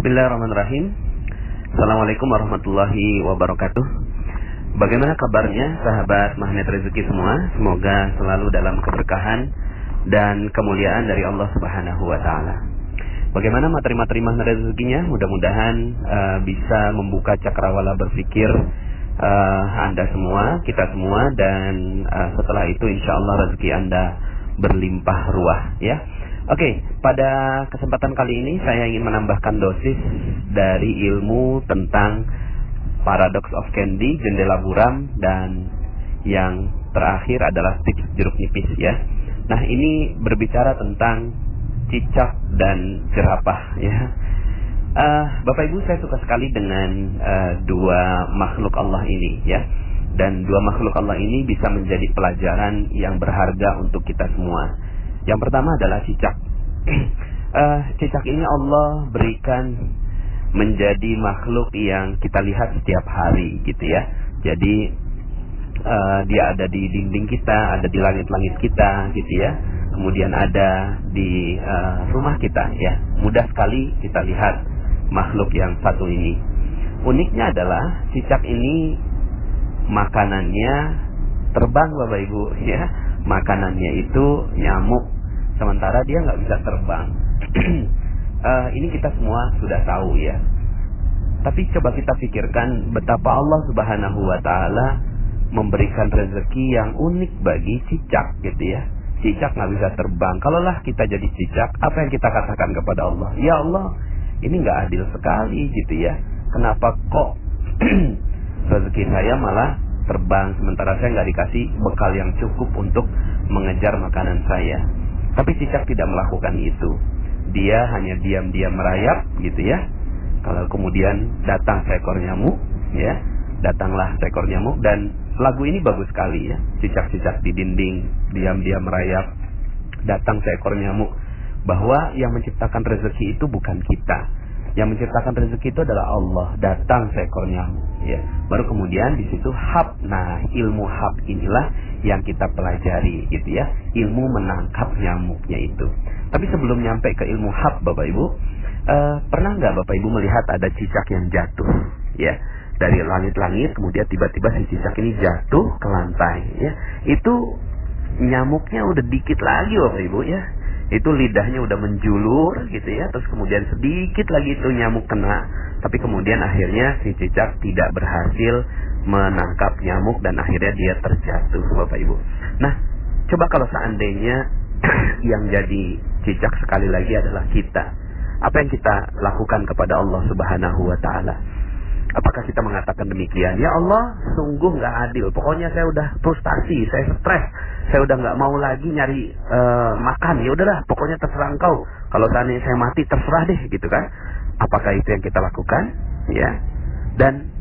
Bismillahirrahmanirrahim. Assalamualaikum warahmatullahi wabarakatuh. Bagaimana kabarnya sahabat magnet rezeki semua? Semoga selalu dalam keberkahan dan kemuliaan dari Allah Subhanahu wa taala. Bagaimana materi-materi magnet rezekinya? Mudah-mudahan bisa membuka cakrawala berpikir Anda semua, kita semua, dan setelah itu insyaallah rezeki Anda berlimpah ruah, ya. Oke, pada kesempatan kali ini saya ingin menambahkan dosis dari ilmu tentang paradox of candy, jendela buram, dan yang terakhir adalah tips jeruk nipis, ya. Nah, ini berbicara tentang cicak dan jerapah, ya. Bapak Ibu, saya suka sekali dengan dua makhluk Allah ini, ya. Dan dua makhluk Allah ini bisa menjadi pelajaran yang berharga untuk kita semua. Yang pertama adalah cicak. Cicak ini Allah berikan menjadi makhluk yang kita lihat setiap hari, gitu ya. Jadi dia ada di dinding kita, ada di langit-langit kita, gitu ya. Kemudian ada di rumah kita, ya. Mudah sekali kita lihat makhluk yang satu ini. Uniknya adalah cicak ini makanannya terbang, Bapak Ibu, ya. Makanannya itu nyamuk, sementara dia nggak bisa terbang. Ini kita semua sudah tahu, ya. Tapi coba kita pikirkan betapa Allah Subhanahu wa taala memberikan rezeki yang unik bagi cicak, gitu ya. Cicak nggak bisa terbang. Kalaulah kita jadi cicak, apa yang kita katakan kepada Allah? Ya Allah, ini nggak adil sekali, gitu ya. Kenapa kok rezeki saya malah terbang, sementara saya nggak dikasih bekal yang cukup untuk mengejar makanan saya. Tapi cicak tidak melakukan itu. Dia hanya diam-diam merayap, gitu ya. Kalau kemudian datang seekor nyamuk, ya, datanglah seekor nyamuk, dan lagu ini bagus sekali, ya. Cicak-cicak di dinding diam-diam merayap, datang seekor nyamuk. Bahwa yang menciptakan rezeki itu bukan kita. Yang menciptakan rezeki itu adalah Allah. Datang seekor nyamuk, ya. Baru kemudian di situ hab. Nah, ilmu hab inilah yang kita pelajari, gitu ya. Ilmu menangkap nyamuknya itu. Tapi sebelum nyampe ke ilmu hab, Bapak Ibu, pernah nggak Bapak Ibu melihat ada cicak yang jatuh, ya, dari langit-langit, kemudian tiba-tiba si cicak ini jatuh ke lantai, ya. Itu nyamuknya udah dikit lagi, Bapak Ibu, ya. Itu lidahnya udah menjulur, gitu ya. Terus kemudian sedikit lagi itu nyamuk kena. Tapi kemudian akhirnya si cicak tidak berhasil menangkap nyamuk dan akhirnya dia terjatuh, Bapak Ibu. Nah, coba kalau seandainya yang jadi cicak sekali lagi adalah kita, apa yang kita lakukan kepada Allah Subhanahu wa taala? Apakah kita mengatakan demikian? Ya Allah, sungguh nggak adil. Pokoknya saya udah frustasi, saya stres, saya udah nggak mau lagi nyari makan. Ya udahlah, pokoknya terserah engkau. Kalau seandainya saya mati, terserah deh, gitu kan? Apakah itu yang kita lakukan? Ya. Dan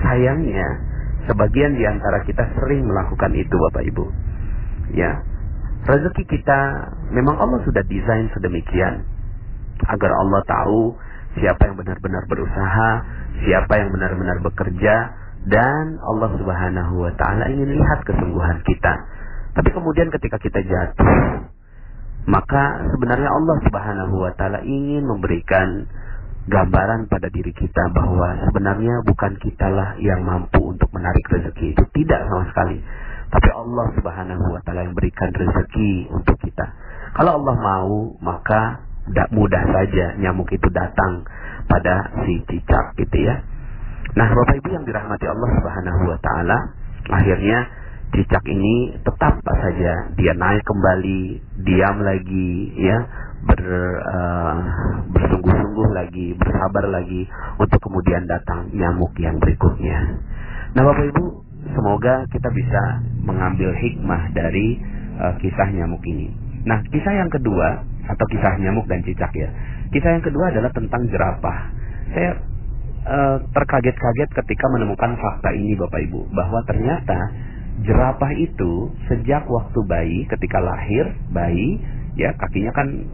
sayangnya, sebagian di antara kita sering melakukan itu, Bapak Ibu. Ya. Rezeki kita memang Allah sudah desain sedemikian agar Allah tahu siapa yang benar-benar berusaha, siapa yang benar-benar bekerja, dan Allah Subhanahu wa taala ingin lihat kesungguhan kita. Tapi kemudian ketika kita jatuh, maka sebenarnya Allah Subhanahu wa taala ingin memberikan gambaran pada diri kita bahwa sebenarnya bukan kitalah yang mampu untuk menarik rezeki itu, tidak sama sekali. Tapi Allah Subhanahu wa taala yang berikan rezeki untuk kita. Kalau Allah mau, maka mudah saja nyamuk itu datang pada si cicak, gitu ya. Nah, Bapak Ibu yang dirahmati Allah Subhanahu wa taala, akhirnya cicak ini tetap saja dia naik kembali, diam lagi, ya, bersungguh-sungguh lagi, bersabar lagi untuk kemudian datang nyamuk yang berikutnya. Nah, Bapak Ibu, semoga kita bisa mengambil hikmah dari kisah nyamuk ini. Nah, kisah yang kedua, atau kisah nyamuk dan cicak, ya. Kisah yang kedua adalah tentang jerapah. Saya terkaget-kaget ketika menemukan fakta ini, Bapak Ibu, bahwa ternyata jerapah itu sejak waktu bayi, ketika lahir bayi, ya, kakinya kan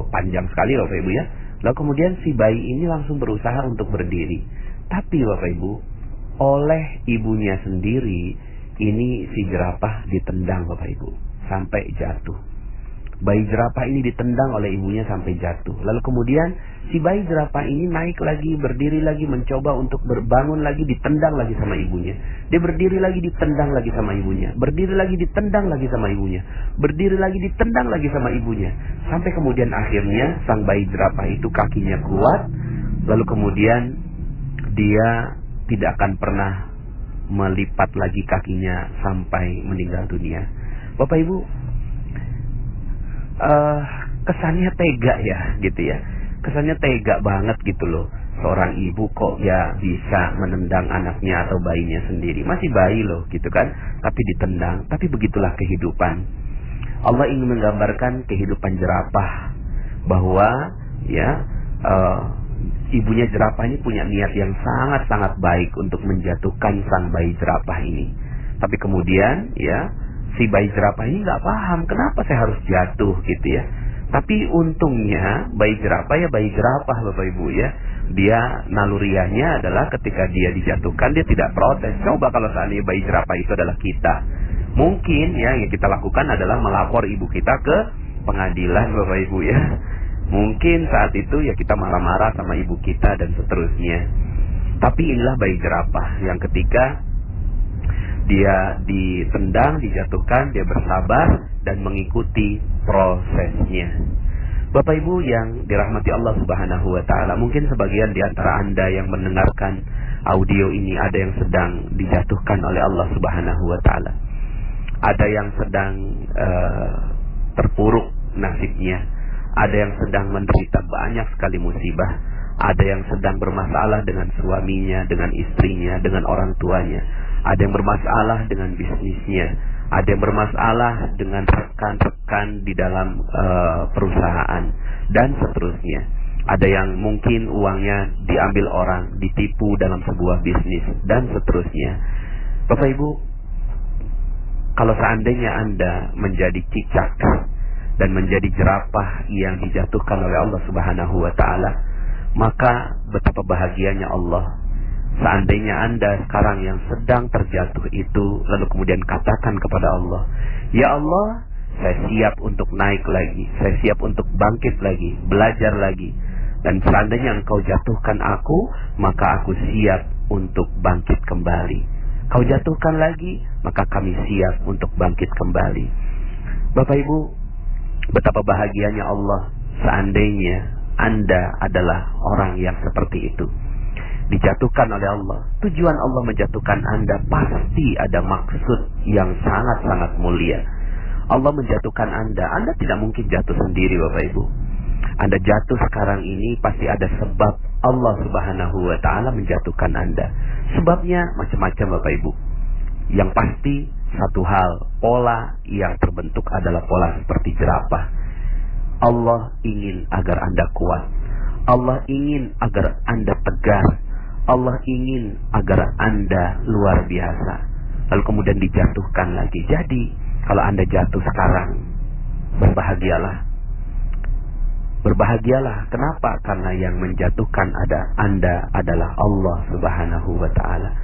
panjang sekali, Bapak Ibu, ya. Lalu kemudian si bayi ini langsung berusaha untuk berdiri. Tapi Bapak Ibu, oleh ibunya sendiri, ini si jerapah ditendang, Bapak Ibu, sampai jatuh. Bayi jerapah ini ditendang oleh ibunya sampai jatuh. Lalu kemudian Si bayi jerapah ini naik lagi, berdiri lagi, mencoba untuk berbangun lagi, ditendang lagi sama ibunya. Dia berdiri lagi, ditendang lagi sama ibunya. Berdiri lagi, ditendang lagi sama ibunya. Berdiri lagi, ditendang lagi sama ibunya. Sampai kemudian akhirnya sang bayi jerapah itu kakinya kuat. Lalu kemudian dia tidak akan pernah melipat lagi kakinya sampai meninggal dunia. Bapak Ibu, kesannya tega ya gitu ya. Kesannya tega banget gitu loh. Seorang ibu kok ya bisa menendang anaknya atau bayinya sendiri. Masih bayi loh gitu kan. Tapi ditendang. Tapi begitulah kehidupan. Allah ingin menggambarkan kehidupan jerapah. Bahwa ya ibunya jerapah ini punya niat yang sangat-sangat baik untuk menjatuhkan sang bayi jerapah ini. Tapi kemudian ya si bayi jerapah ini nggak paham kenapa saya harus jatuh gitu ya. Tapi untungnya bayi jerapah ya bayi jerapah Bapak Ibu ya. Dia naluriahnya adalah ketika dia dijatuhkan dia tidak protes. Coba kalau seandainya bayi jerapah itu adalah kita, mungkin ya yang kita lakukan adalah melapor ibu kita ke pengadilan Bapak Ibu ya. Mungkin saat itu ya kita marah-marah sama ibu kita dan seterusnya. Tapi inilah bayi jerapah yang ketika dia ditendang, dijatuhkan, dia bersabar dan mengikuti prosesnya. Bapak Ibu yang dirahmati Allah Subhanahu wa taala, mungkin sebagian di antara Anda yang mendengarkan audio ini ada yang sedang dijatuhkan oleh Allah Subhanahu wa taala. Ada yang sedang terpuruk nasibnya. Ada yang sedang menderita banyak sekali musibah. Ada yang sedang bermasalah dengan suaminya, dengan istrinya, dengan orang tuanya. Ada yang bermasalah dengan bisnisnya. Ada yang bermasalah dengan rekan-rekan di dalam perusahaan. Dan seterusnya. Ada yang mungkin uangnya diambil orang, ditipu dalam sebuah bisnis. Dan seterusnya. Bapak Ibu, kalau seandainya Anda menjadi cicak dan menjadi jerapah yang dijatuhkan oleh Allah Subhanahu wa taala, maka betapa bahagianya Allah. Seandainya Anda sekarang yang sedang terjatuh itu, lalu kemudian katakan kepada Allah, "Ya Allah, saya siap untuk naik lagi, saya siap untuk bangkit lagi, belajar lagi. Dan seandainya Engkau jatuhkan aku, maka aku siap untuk bangkit kembali. Kau jatuhkan lagi, maka kami siap untuk bangkit kembali." Bapak Ibu, betapa bahagianya Allah seandainya Anda adalah orang yang seperti itu. Dijatuhkan oleh Allah. Tujuan Allah menjatuhkan Anda pasti ada maksud yang sangat-sangat mulia. Allah menjatuhkan Anda tidak mungkin jatuh sendiri Bapak Ibu. Anda jatuh sekarang ini pasti ada sebab Allah Subhanahu wa taala menjatuhkan Anda. Sebabnya macam-macam Bapak Ibu. Yang pasti satu hal, pola yang terbentuk adalah pola seperti jerapah. Allah ingin agar Anda kuat. Allah ingin agar Anda tegar. Allah ingin agar Anda luar biasa. Lalu kemudian dijatuhkan lagi. Jadi, kalau Anda jatuh sekarang, berbahagialah. Berbahagialah. Kenapa? Karena yang menjatuhkan Anda adalah Allah Subhanahu wa taala.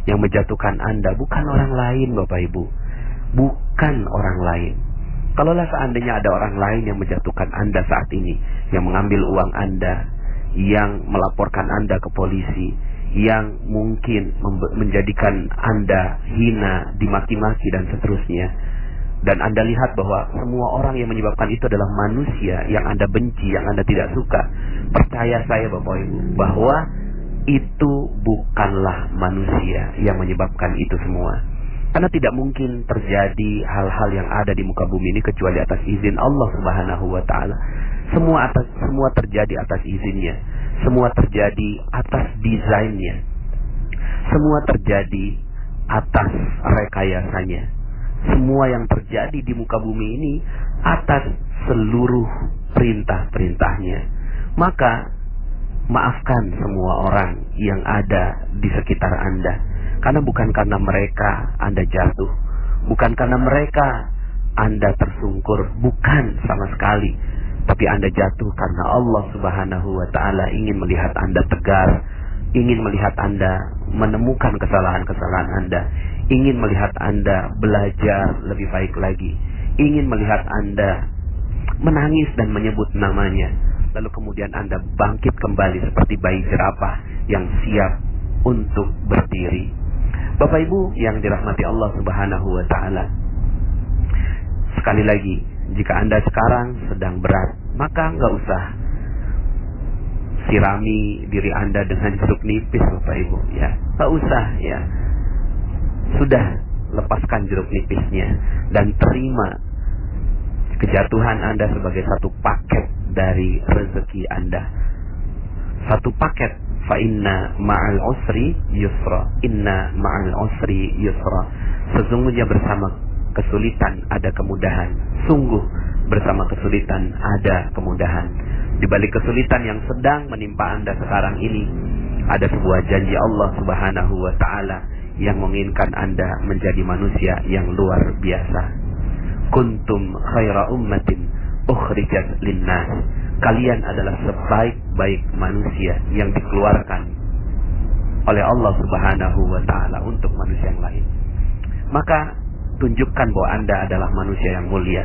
Yang menjatuhkan Anda bukan orang lain Bapak Ibu. Bukan orang lain. Kalaulah seandainya ada orang lain yang menjatuhkan Anda saat ini, yang mengambil uang Anda, yang melaporkan Anda ke polisi, yang mungkin menjadikan Anda hina, dimaki-maki dan seterusnya, dan Anda lihat bahwa semua orang yang menyebabkan itu adalah manusia yang Anda benci, yang Anda tidak suka, percaya saya Bapak Ibu, bahwa itu bukanlah manusia yang menyebabkan itu semua. Karena tidak mungkin terjadi hal-hal yang ada di muka bumi ini kecuali atas izin Allah Subhanahu wa taala. Semua terjadi atas izinnya. Semua terjadi atas desainnya. Semua terjadi atas rekayasanya. Semua yang terjadi di muka bumi ini atas seluruh perintah-perintahnya. Maka maafkan semua orang yang ada di sekitar Anda. Karena bukan karena mereka Anda jatuh, bukan karena mereka Anda tersungkur, bukan sama sekali. Tapi Anda jatuh karena Allah Subhanahu wa taala ingin melihat Anda tegar, ingin melihat Anda menemukan kesalahan-kesalahan Anda, ingin melihat Anda belajar lebih baik lagi, ingin melihat Anda menangis dan menyebut namanya. lalu kemudian Anda bangkit kembali seperti bayi jerapah yang siap untuk berdiri. Bapak Ibu yang dirahmati Allah Subhanahu wa Ta'ala, sekali lagi, jika Anda sekarang sedang berat, maka nggak usah sirami diri Anda dengan jeruk nipis, Bapak Ibu, ya. Nggak usah, ya. Sudah, lepaskan jeruk nipisnya dan terima kejatuhan Anda sebagai satu paket dari rezeki Anda. Satu paket. Fa inna ma'al usri yusra. Inna ma'al usri yusra. Sesungguhnya bersama kesulitan ada kemudahan. Sungguh bersama kesulitan ada kemudahan. Di balik kesulitan yang sedang menimpa Anda sekarang ini, ada sebuah janji Allah Subhanahu wa Ta'ala yang menginginkan Anda menjadi manusia yang luar biasa. Kuntum khaira ummatin ukhrijat linnas. Kalian adalah sebaik-baik manusia yang dikeluarkan oleh Allah Subhanahu wa Ta'ala untuk manusia yang lain. Maka tunjukkan bahwa Anda adalah manusia yang mulia.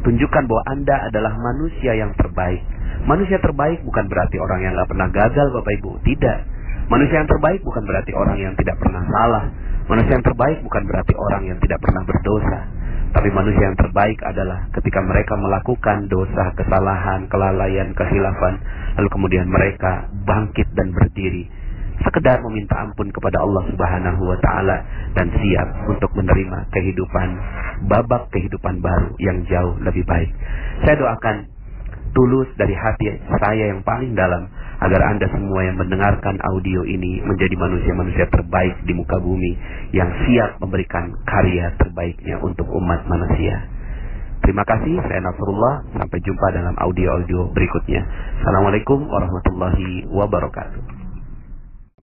Tunjukkan bahwa Anda adalah manusia yang terbaik. Manusia terbaik bukan berarti orang yang gak pernah gagal, Bapak Ibu. Tidak. Manusia yang terbaik bukan berarti orang yang tidak pernah salah. Manusia yang terbaik bukan berarti orang yang tidak pernah berdosa. Tapi manusia yang terbaik adalah ketika mereka melakukan dosa, kesalahan, kelalaian, kehilafan, lalu kemudian mereka bangkit dan berdiri, sekedar meminta ampun kepada Allah Subhanahu wa Ta'ala dan siap untuk menerima kehidupan, babak kehidupan baru yang jauh lebih baik. Saya doakan tulus dari hati saya yang paling dalam agar Anda semua yang mendengarkan audio ini menjadi manusia-manusia terbaik di muka bumi yang siap memberikan karya terbaiknya untuk umat manusia. Terima kasih, saya Nasrullah. Sampai jumpa dalam audio-audio berikutnya. Assalamualaikum warahmatullahi wabarakatuh.